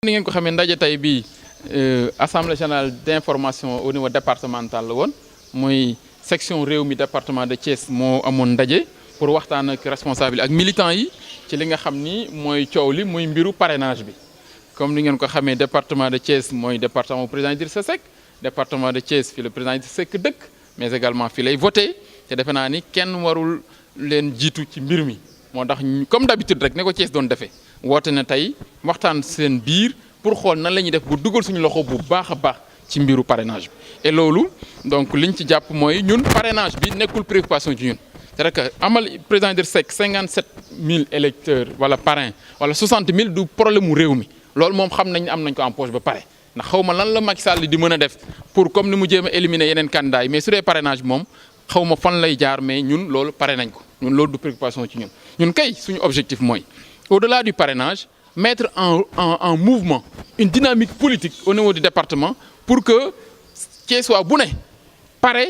ni ngeen ko xamee ndaje tey bii assemblée générale d'information au niveau départemental la woon mooy section réew mi département de Thiès moo amoon ndaje pour waxtaan ak responsable ak militants yi ci li nga xam ni mooy coow li muy mbiru parrainage bi. comme ni ngeen ko xamee département de Thiès mooy département président Idrissa Seck département de Thiès fi le président Idrissa Seck dëkk mais également fi lay voté te defe naa ni kenn warul leen jiitu ci mbir mi moo tax comme d'habitude rek ne ko Thiès doon defee. woote na tey waxtaan seen biir pour xool nan la ñuy def bu dugal suñu loxo bu baax a baax ci mbiru parrainage bi et loolu donc liñ ci jàpp mooy ñun parrainage bi nekkul préoccupation ci ñun c'est-à-dire que amal président Idrissa Seck 57000 électeurs wala parrain wala 60000 du problème mu réew mi loolu moom xam nañ am nañ ko en poche ba pare ndax xaw ma lan la Macky Sall di mën a def pour comme ni mu jéem a éliminer yeneen candidats yi mais su dee parrainage bi moom xaw ma fan lay jaar mais ñun loolu pare nañ ko ñun loolu du préoccupation ci ñun kay suñu objectif mooy. Au-delà du parrainage, mettre en mouvement une dynamique politique au niveau du département pour que Thiès soit bu ne pare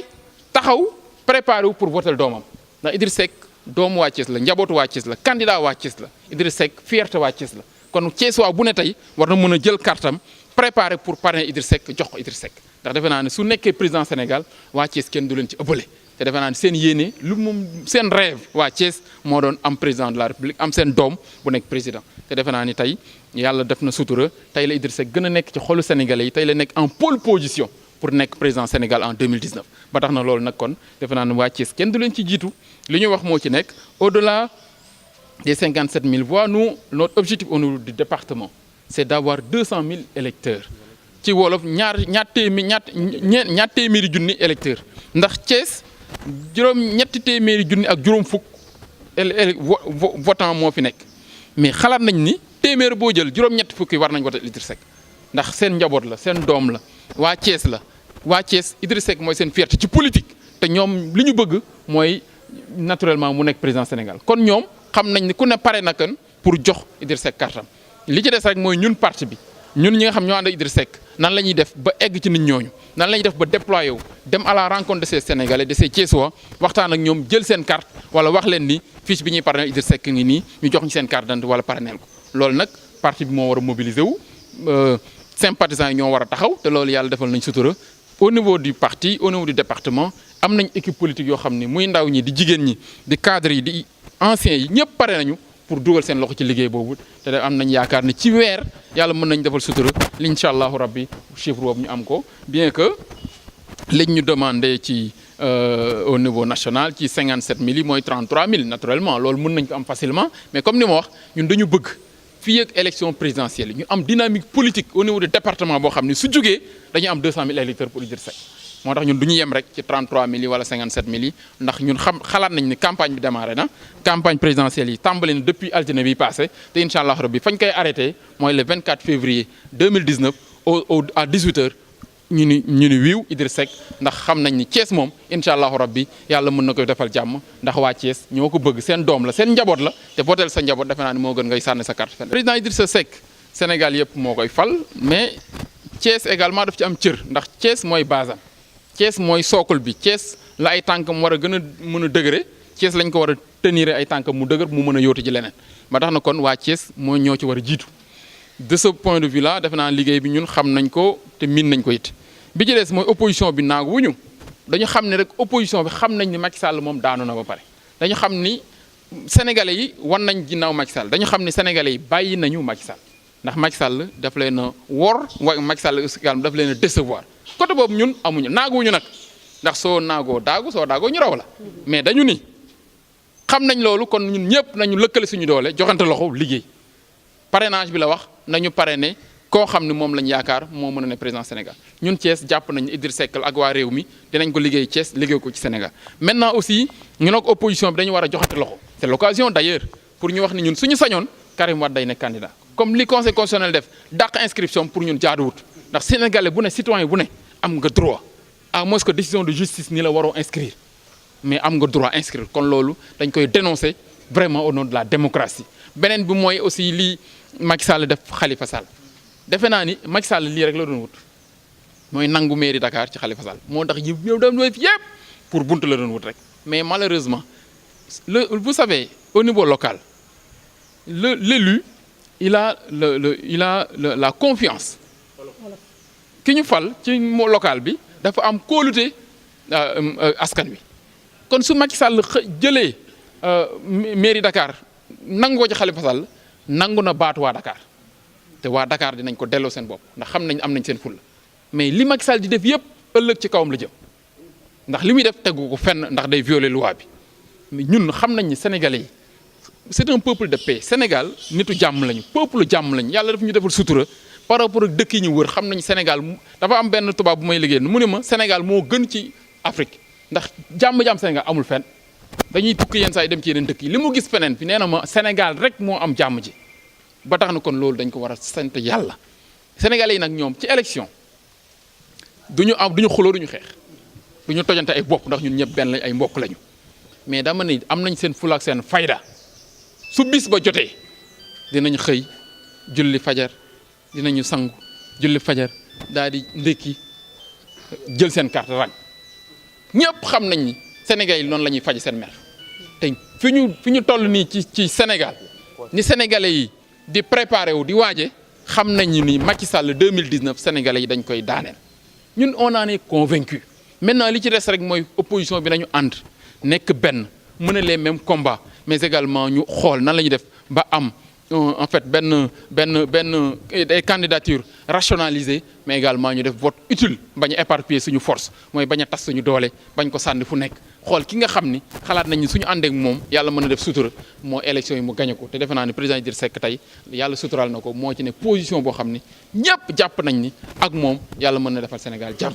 taxaw préparé wu pour voter doomam ndax Idrissa Seck doomu waa Thiès la njabootu waa Thiès la candidat waa Thiès la Idrissa Seck fierté waa Thiès la kon Thiès waa bu ne tey war na mën a jël kartam préparé pour parrainer Idrissa Seck jox ko Idrissa Seck ndax defe naa ne su nekkee président Sénégal waa Thiès kenn du leen ci ëppale. te defe naa ne seen yéene lu moom seen rêve waa Thiès moo doon am président de la République am seen doom bu nekk président te defe naa ni tey yàlla def na sutura tey la Idrissa Seck gën a nekk ci xolu sénégalais yi tey la nekk en pole position pour nekk président Sénégal en 2019 ba tax na loolu nag kon defe naa ne waa Thiès kenn du leen ci jiitu li ñu wax moo ci nekk au-delà des 57000 voix nous notre objectif au niveau du département c'est d'avoir 200000 électeurs ci wolof ñaar téeméeri junni électeurs ndax Thiès ñetti téeméeri junni ak juróom fukk votant moo fi nekk mais xalaat nañ ni téeméer boo jël juróom-ñetti fukki war nañ voté Idrissa Seck ndax seen njaboot la seen doom la waa Thiès la waa Thiès Idrissa Seck mooy seen fierté ci politique te ñoom li ñu bëgg mooy naturellement mu nekk président Sénégal kon ñoom xam nañ ni ku ne pare na kan pour jox Idrissa Seck kartam li ci des rek mooy ñun parti bi ñun ñi nga xam ñoo ànd ak Idrissa Seck nan la ñuy def ba egg ci nit ñooñu nan la ñuy def ba déployer wu dem à la rencontre de ces Sénégalais de ces Thiessois waxtaan ak ñoom jël seen carte wala wax leen ni fiche bi ñuy parrainer Idrissa Seck ngi nii ñu jox ñu seen carte d'identité wala parrainer ko loolu nag parti bi moo war a mobiliser wu sympathisants yi ñoo war a taxaw te loolu yàlla defal nañ sutura au niveau du parti au niveau du département am nañ équipe politique yoo xam ni muy ndaw ñi di jigéen ñi di cadres yi di anciens yi ñëpp pare nañu pour dugal seen loxo ci liggéey boobu te am nañ yaakaar ne ci weer yàlla mën nañ defal sutura incha allahu rabbi chiffre boobu ñu am ko bien que liñ ñu demandé ci au niveau national ci 57000 yi mooy 33000 naturellement loolu mën nañ ko am facilement mais comme ni ma wax ñun dañu bëgg fii ak élection présidentielle ñu am dynamique politique au niveau du département boo xam ne su jógee dañu am 200000 électeurs pour Idrissa Seck moo tax ñun du ñu yem rek ci 33000 yi wala 57000 yi ndax ñun xalaat nañ ni campagne bi démarré na campagne présidentielle yi tàmbali na depuis altine bi passé te incha allah rabbi fañ koy arrêté mooy le 24 février 2019 à 18h ñu ni wiiw Idrissa Seck ndax xam nañ ni Thiès moom incha allah rabbi yàlla mën na koy defal jàmm ndax waa Thiès ñoo ko bëgg seen doom la seen njaboot la te votel sa njaboot defe naa ni moo gën ngay sànni sa carte fenn. président Idrissa Seck Sénégal yëpp moo koy fal mais Thiès également daf ci am cër ndax Thiès mooy basam Thiès mooy sookul bi Thiès la ay tànkam war a gën a mën a dëgëre Thiès lañ ko war a tenir ay tànkam mu dëgër mu mën a yóotu ci leneen ba tax na kon waa Thiès moo ñoo ci war a jiitu de ce point de vue là defe naa liggéey bi ñun xam nañ ko te miin nañ ko it bi ci des mooy opposition bi naagu wuñu dañu xam ne rek opposition bi xam nañ ni Macky Sall moom daanu na ba pare dañu xam ni sénégalais yi wan nañ ginnaaw Macky Sall dañu xam ni sénégalais yi bàyyi nañu Macky Sall ndax Macky Sall daf leen a wor wa Macky Sall également daf leen a décevoir côté boobu ñun amuñu naaguwuñu nag ndax soo naagoo daagu soo daagoo ñu raw la mais dañu ni xam nañ loolu kon ñun ñëpp nañu lëkkale suñu doole joxante loxo liggéey parrainage bi la wax nañu parrainer koo xam ne moom lañ yaakaar moo mën a ne président Sénégal ñun Thiès jàpp nañ Idrissa Seck ak waa réew mi dinañ ko liggéey Thiès liggéey ko ci Sénégal maintenant aussi ñun ak opposition bi dañu war a joxante loxo c'est l'occasion d'ailleurs pour ñu wax ni ñun suñu sañoon Karim Wade day nekk candidat comme li conseil constitutionnel def dàq inscription pour ñun jaaduwut ndax sénégalais bu ne citoyen bu ne am nga droit à moins que décision de justice ni la waroo inscrire mais am nga droit inscrire kon loolu dañ koy dénoncer vraiment au nom de la démocratie beneen bi mooy aussi li Macky Sall def Khalifa Sall defe naa ni Macky Sall lii rek la doon wut mooy nangu mairie Dakar ci Khalifa Sall moo tax yow doon wéy yëpp pour buntu la doon wut rek mais malheureusement vous savez au niveau local l'élu il a la confiance ki ñu fal ci local bi dafa am kóolute askan wi kon su Macky Sall jëlee mairie Dakar nangu ko ci Khalifa Sall nangu na baatu waa Dakar te waa Dakar dinañ ko delloo seen bopp ndax xam nañ am nañ seen fulla mais li Macky Sall di def yëpp ëllëg ci kawam la jëm ndax li muy def tegu ko fenn ndax day violer loi bi mais ñun xam nañ ni sénégalais yi c'est un peuple de paix. Sénégal nitu jàmm lañu peuple jàmm lañu yàlla daf ñu defal sutura par rapport ak dëkk yi ñu wër xam nañ Sénégal dafa am benn tubaab bu may liggéey mu ne ma Sénégal moo gën ci Afrique ndax jàmm Sénégal amul fenn dañuy tukki yenn saa yi dem ci yeneen dëkk yi li mu gis feneen fi nee na ma Sénégal rek moo am jàmm ji ba tax na kon loolu dañ ko war a sant yàlla sénégalais yi nag ñoom ci élection duñu xuloo duñu xeex duñu tojante ay bopp ndax ñun ñëpp benn lañ ay mbokk lañu mais dama ne am nañ seen fula ak seen fayda su bis ba jotee dinañ xëy julli fajar dinañu sangu julli fajar daal di ndékki jël seen carte rang ñëpp xam nañ ni Sénégal yi noonu la ñuy faj seen mer te fi ñu toll nii ci Sénégal ni sénégalais yi di préparé wu di waaje xam nañ ni Macky Sall 2019 sénégalais yi dañ koy daaneel ñun on en est convaincu maintenant li ci des rek mooy opposition bi nañu ànd nekk benn mener les mêmes combats mais également ñu xool nan la ñuy def ba am en fait des candidatures rationalisées mais également ñu def vote utile bañ a éparpiller suñu force mooy bañ a tas suñu doole bañ ko sànni fu nekk xool ki nga xam ni xalaat nañ ni suñu àndeek moom yàlla mën a def sutura moo élection yi mu gañe ko te defe naa ni président Idrissa Seck tey yàlla suturaal na ko moo ci ne position boo xam ni ñëpp jàpp nañ ni ak moom yàlla mën na defal Sénégal jàmm